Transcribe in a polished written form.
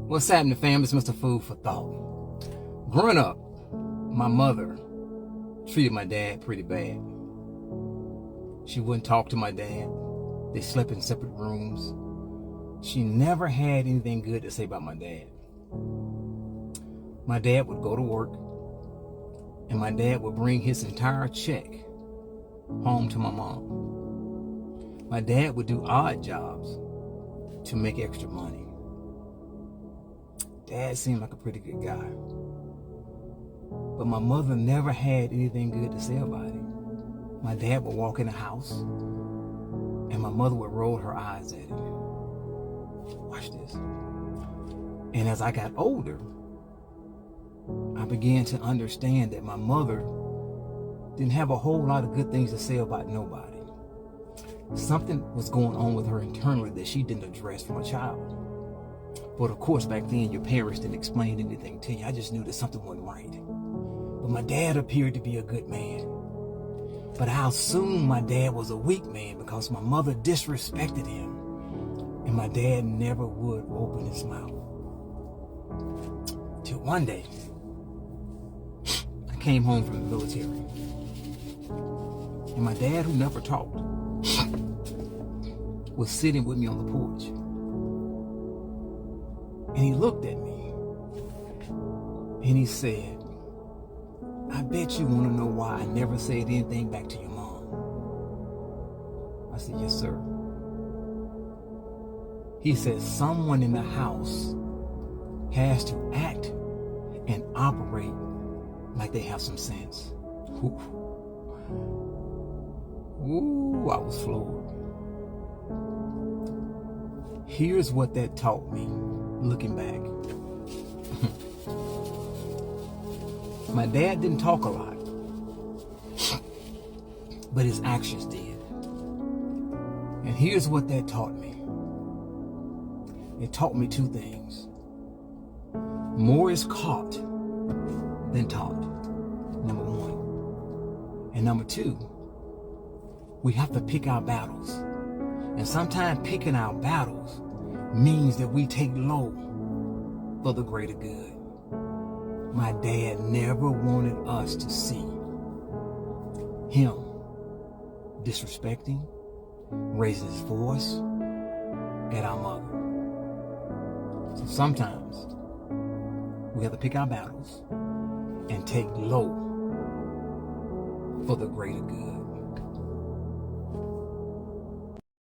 What's happening, fam? It's Mr. Food for Thought. Growing up, my mother treated my dad pretty bad. She wouldn't talk to my dad. They slept in separate rooms. She never had anything good to say about my dad. My dad would go to work, and my dad would bring his entire check home to my mom. My dad would do odd jobs to make extra money. Dad seemed like a pretty good guy. But my mother never had anything good to say about him. My dad would walk in the house, and my mother would roll her eyes at him. Watch this. And as I got older, I began to understand that my mother didn't have a whole lot of good things to say about nobody. Something was going on with her internally that she didn't address from a child. But of course, back then, your parents didn't explain anything to you. I just knew that something wasn't right. But my dad appeared to be a good man. But I assumed my dad was a weak man because my mother disrespected him. And my dad never would open his mouth. Till one day, I came home from the military. And my dad, who never talked, was sitting with me on the porch. And he looked at me and he said, "I bet you want to know why I never said anything back to your mom." I said, "Yes, sir." He said, "Someone in the house has to act and operate like they have some sense." Ooh, I was floored. Here's what that taught me. Looking back, my dad didn't talk a lot, but his actions did. And here's what that taught me. It taught me two things. More is caught than taught, number one. And number two, we have to pick our battles. And sometimes picking our battles means that we take low for the greater good. My dad never wanted us to see him disrespecting, raising his voice at our mother. So sometimes we have to pick our battles and take low for the greater good.